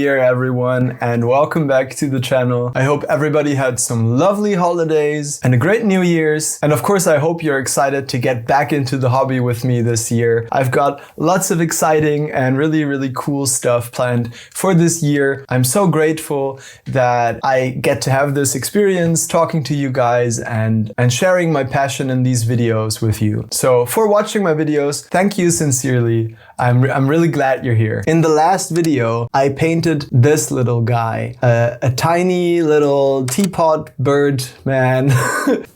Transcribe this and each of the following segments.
Year, everyone, and welcome back to the channel. I hope everybody had some lovely holidays and a great New Year's. And of course, I hope you're excited to get back into the hobby with me this year. I've got lots of exciting and really cool stuff planned for this year. I'm so grateful that I get to have this experience talking to you guys and sharing my passion in these videos with you. So for watching my videos, thank you sincerely. I'm really glad you're here. In the last video, I painted this little guy, a tiny little teapot bird man.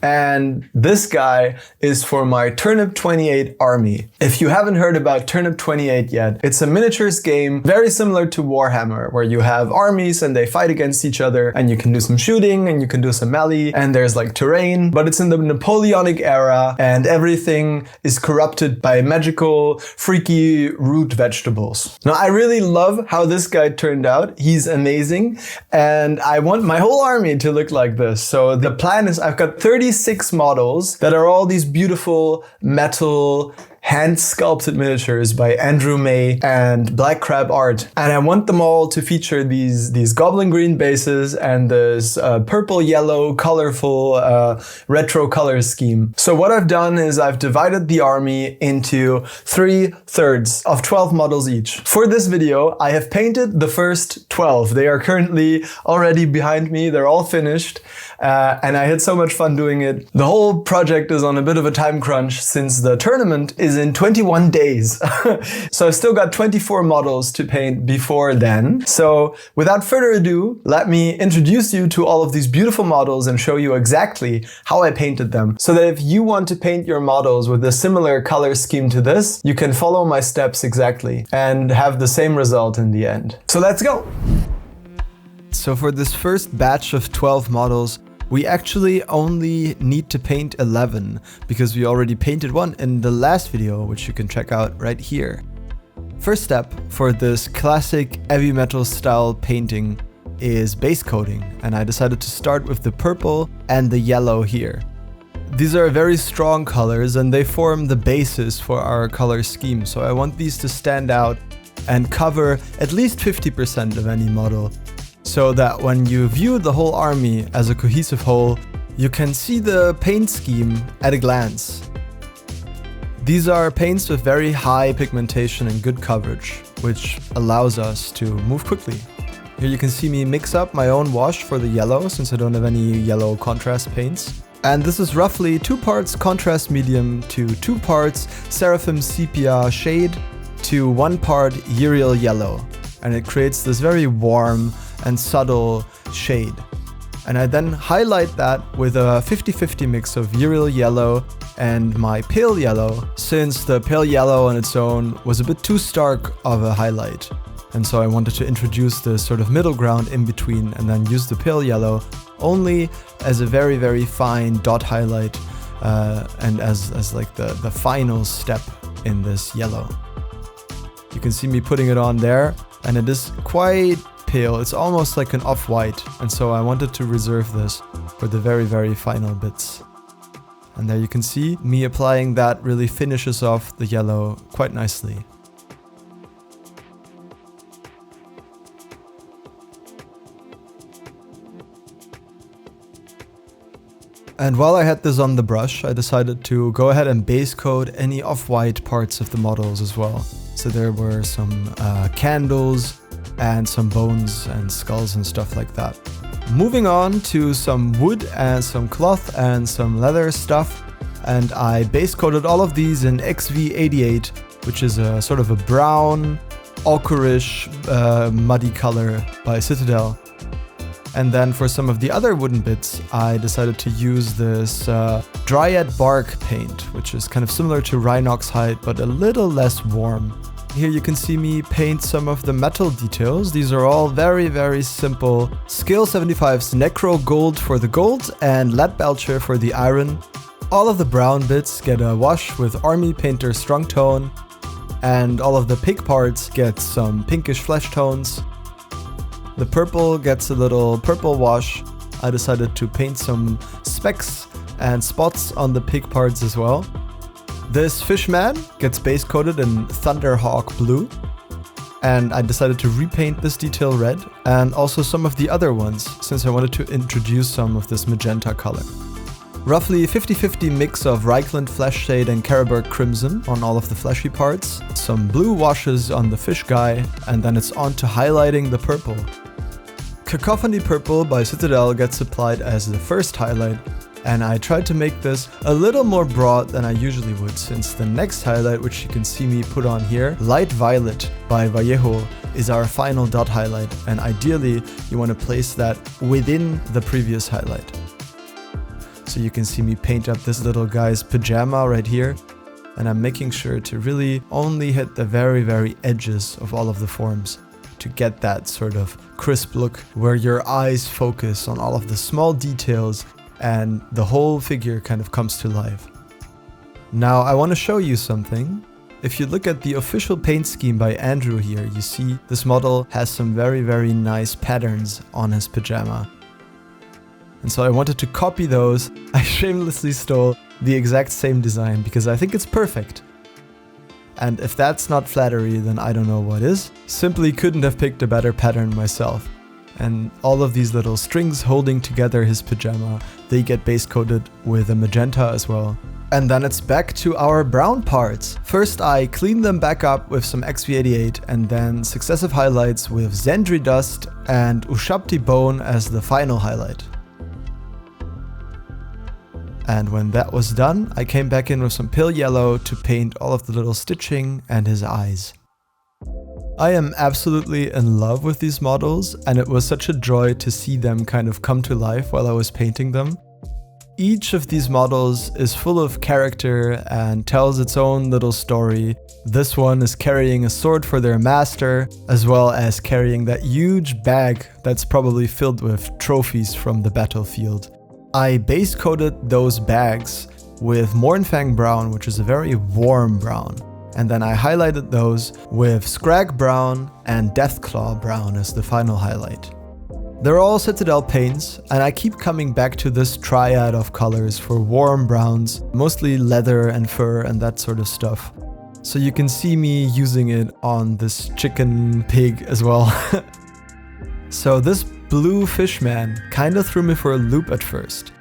And this guy is for my Turnip28 army. If you haven't heard about Turnip28 yet, it's a miniatures game very similar to Warhammer, where you have armies and they fight against each other, and you can do some shooting and you can do some melee, and there's like terrain, but it's in the Napoleonic era and everything is corrupted by magical, freaky root vegetables. Now, I really love how this guy turned out. He's amazing, and I want my whole army to look like this. So the plan is I've got 36 models that are all these beautiful metal hand-sculpted miniatures by Andrew May and Black Crab Art. And I want them all to feature these goblin green bases and this purple, yellow, colorful, retro color scheme. So what I've done is I've divided the army into 3/3 of 12 models each. For this video, I have painted the first 12. They are currently already behind me. They're all finished. And I had so much fun doing it. The whole project is on a bit of a time crunch since the tournament is in 21 days. So I've still got 24 models to paint before then. So without further ado, let me introduce you to all of these beautiful models and show you exactly how I painted them. So that if you want to paint your models with a similar color scheme to this, you can follow my steps exactly and have the same result in the end. So let's go. So for this first batch of 12 models, we actually only need to paint 11 because we already painted one in the last video, which you can check out right here. First step for this classic heavy metal style painting is base coating, and I decided to start with the purple and the yellow here. These are very strong colors and they form the basis for our color scheme, so I want these to stand out and cover at least 50% of any model, so that when you view the whole army as a cohesive whole, you can see the paint scheme at a glance. These are paints with very high pigmentation and good coverage, which allows us to move quickly. Here you can see me mix up my own wash for the yellow, since I don't have any yellow contrast paints. And this is roughly 2 parts contrast medium to 2 parts seraphim sepia shade to 1 part Uriel yellow. And it creates this very warm and subtle shade. And I then highlight that with a 50-50 mix of Uriel yellow and my pale yellow, since the pale yellow on its own was a bit too stark of a highlight. And so I wanted to introduce this sort of middle ground in between and then use the pale yellow only as a very fine dot highlight and as like the final step in this yellow. You can see me putting it on there, and it is quite pale. It's almost like an off-white, and so I wanted to reserve this for the very final bits. And there you can see me applying that really finishes off the yellow quite nicely. And while I had this on the brush, I decided to go ahead and base coat any off-white parts of the models as well. So there were some candles and some bones and skulls and stuff like that. Moving on to some wood and some cloth and some leather stuff, and I base coated all of these in XV88, which is a sort of a brown, ochreish, muddy color by Citadel. And then for some of the other wooden bits, I decided to use this Dryad Bark paint, which is kind of similar to Rhinox hide, but a little less warm. Here you can see me paint some of the metal details. These are all very simple. Scale 75's Necro Gold for the gold and Lead Belcher for the iron. All of the brown bits get a wash with Army Painter Strong Tone, and all of the pig parts get some pinkish flesh tones. The purple gets a little purple wash. I decided to paint some specks and spots on the pig parts as well. This fishman gets base coated in Thunderhawk blue. and I decided to repaint this detail red and also some of the other ones since I wanted to introduce some of this magenta color. Roughly 50-50 mix of Reichland Flesh Shade and Carroburg Crimson on all of the fleshy parts, some blue washes on the fish guy, and then it's on to highlighting the purple. Cacophony Purple by Citadel gets applied as the first highlight, and I tried to make this a little more broad than I usually would, since the next highlight, which you can see me put on here, Light Violet by Vallejo, is our final dot highlight, and ideally you want to place that within the previous highlight. So you can see me paint up this little guy's pajama right here, and I'm making sure to really only hit the very edges of all of the forms to get that sort of crisp look where your eyes focus on all of the small details and the whole figure kind of comes to life. Now I want to show you something. If you look at the official paint scheme by Andrew here, you see this model has some very nice patterns on his pajama. And so I wanted to copy those. I shamelessly stole the exact same design because I think it's perfect. And if that's not flattery, then I don't know what is. Simply couldn't have picked a better pattern myself. And all of these little strings holding together his pajama, they get base coated with a magenta as well. And then it's back to our brown parts. First I clean them back up with some XV88 and then successive highlights with Zendri Dust and Ushabti Bone as the final highlight. And when that was done, I came back in with some pale yellow to paint all of the little stitching and his eyes. I am absolutely in love with these models, and it was such a joy to see them kind of come to life while I was painting them. Each of these models is full of character and tells its own little story. This one is carrying a sword for their master, as well as carrying that huge bag that's probably filled with trophies from the battlefield. I base coated those bags with Mornfang Brown, which is a very warm brown. And then I highlighted those with Scrag Brown and Deathclaw Brown as the final highlight. They're all Citadel paints, and I keep coming back to this triad of colors for warm browns, mostly leather and fur and that sort of stuff. So you can see me using it on this chicken pig as well. So this blue fishman kinda threw me for a loop at first.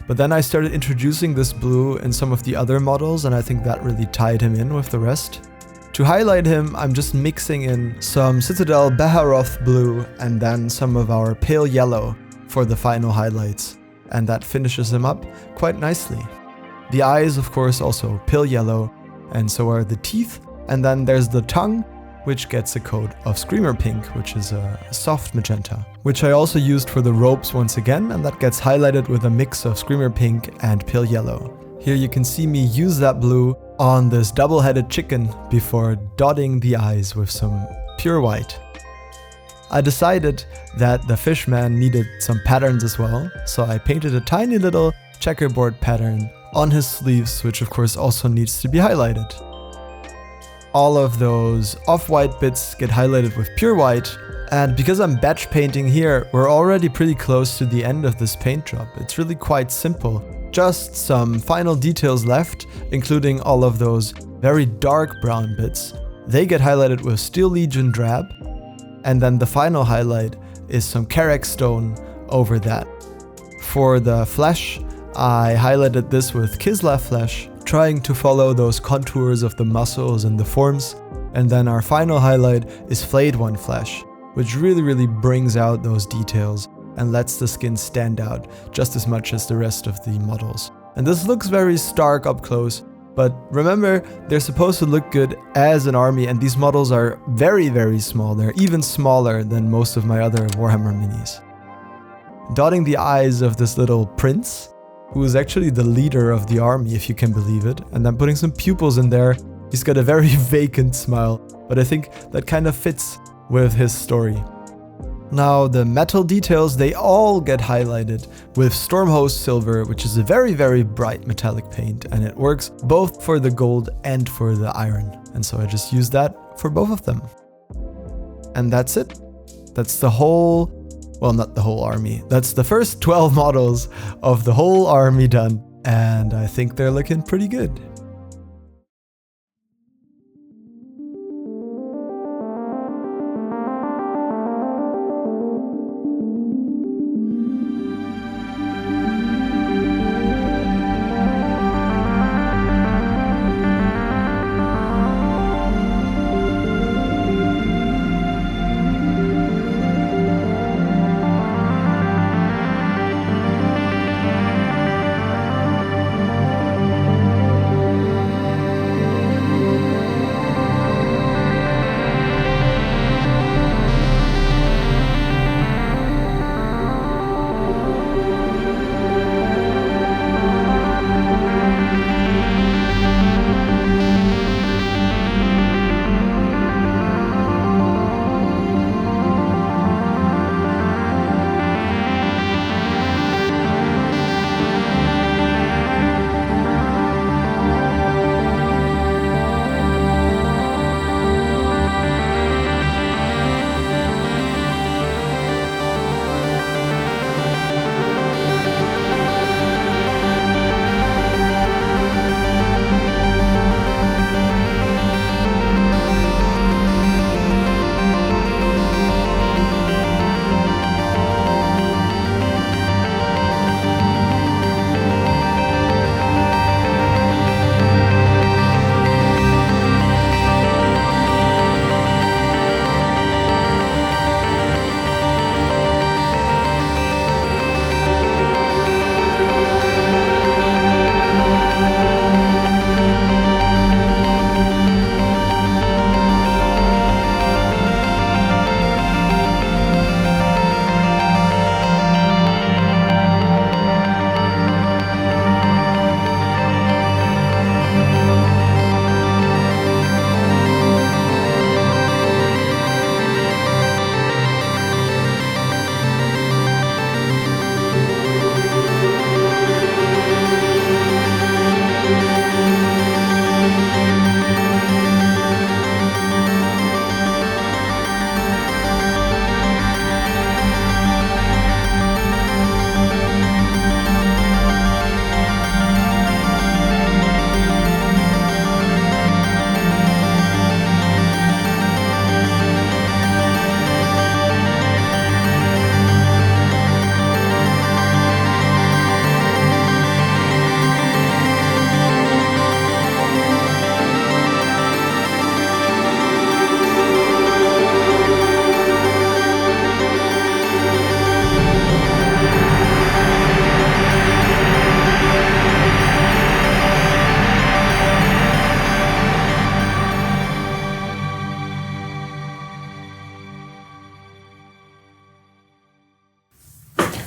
But then I started introducing this blue in some of the other models, and I think that really tied him in with the rest. To highlight him, I'm just mixing in some Citadel Baharoth blue and then some of our pale yellow for the final highlights, and that finishes him up quite nicely. The eyes, of course, also pale yellow, and so are the teeth, and then there's the tongue, which gets a coat of Screamer Pink, which is a soft magenta, which I also used for the ropes once again, and that gets highlighted with a mix of Screamer Pink and pale yellow. Here you can see me use that blue on this double-headed chicken before dotting the eyes with some pure white. I decided that the fishman needed some patterns as well, so I painted a tiny little checkerboard pattern on his sleeves, which of course also needs to be highlighted. All of those off-white bits get highlighted with pure white, and because I'm batch painting here, we're already pretty close to the end of this paint job. It's really quite simple. Just some final details left, including all of those very dark brown bits. They get highlighted with Steel Legion Drab, and then the final highlight is some Karak Stone over that. For the flesh, I highlighted this with Kislev Flesh, trying to follow those contours of the muscles and the forms. And then our final highlight is Flayed One Flesh, which really brings out those details and lets the skin stand out just as much as the rest of the models. And this looks very stark up close, but remember, they're supposed to look good as an army, and these models are very small. They're even smaller than most of my other Warhammer minis. Dotting the eyes of this little prince, who is actually the leader of the army, if you can believe it, and then putting some pupils in there. He's got a very vacant smile, but I think that kind of fits with his story. Now the metal details, they all get highlighted with Stormhost Silver, which is a very bright metallic paint, and it works both for the gold and for the iron. And so I just use that for both of them. And that's it. That's the whole, well, not the whole army. That's the first 12 models of the whole army done. And I think they're looking pretty good.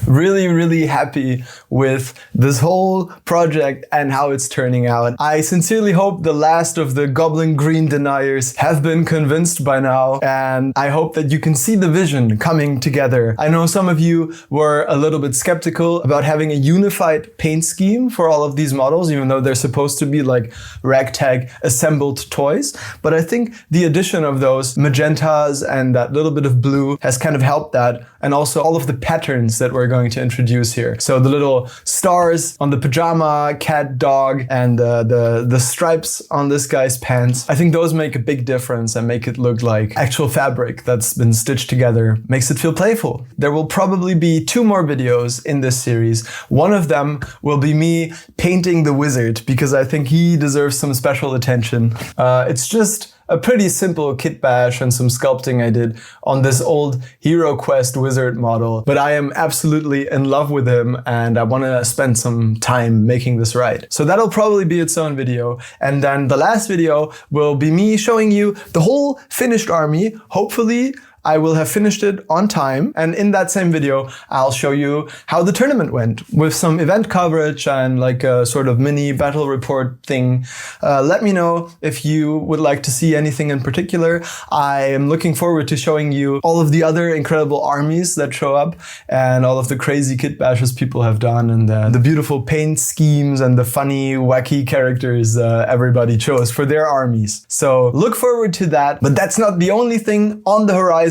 really happy with this whole project and how it's turning out. I sincerely hope the last of the goblin green deniers have been convinced by now, and I hope that you can see the vision coming together. I know some of you were a little bit skeptical about having a unified paint scheme for all of these models, even though they're supposed to be like ragtag assembled toys. But I think the addition of those magentas and that little bit of blue has kind of helped that, and also all of the patterns that we're going to introduce here. So the little stars on the pajama, cat, dog, and the stripes on this guy's pants. I think those make a big difference and make it look like actual fabric that's been stitched together. Makes it feel playful. There will probably be 2 more videos in this series. One of them will be me painting the wizard, because I think he deserves some special attention. It's just a pretty simple kit bash and some sculpting I did on this old Hero Quest wizard model, but I am absolutely in love with him and I want to spend some time making this right. So that'll probably be its own video. And then the last video will be me showing you the whole finished army. Hopefully I will have finished it on time, and in that same video I'll show you how the tournament went with some event coverage and like a sort of mini battle report thing. Let me know if you would like to see anything in particular. I am looking forward to showing you all of the other incredible armies that show up and all of the crazy kit bashes people have done, and the beautiful paint schemes and the funny wacky characters everybody chose for their armies. So look forward to that, but that's not the only thing on the horizon.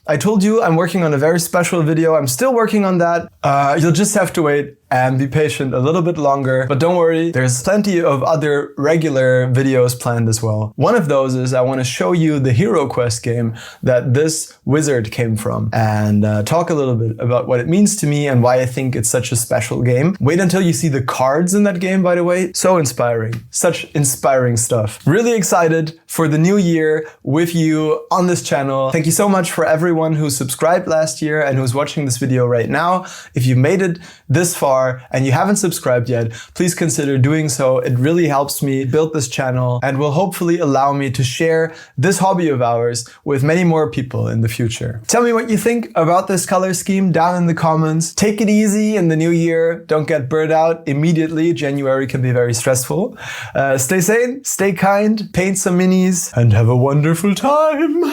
I told you I'm working on a very special video. I'm still working on that. You'll just have to wait and be patient a little bit longer. But don't worry, there's plenty of other regular videos planned as well. One of those is I want to show you the Hero Quest game that this wizard came from, and talk a little bit about what it means to me and why I think it's such a special game. Wait until you see the cards in that game, by the way. So inspiring. Such inspiring stuff. Really excited for the new year with you on this channel. Thank you so much for everyone who subscribed last year and who's watching this video right now. If you made it this far and you haven't subscribed yet, please consider doing so. It really helps me build this channel and will hobby allow me to share this hobby of ours with many more people in the future. Tell me what you think about this color scheme down in the comments. Take it easy in the new year. Don't get burnt out immediately. January can be very stressful. Stay sane, stay kind, paint some minis, and have a wonderful time.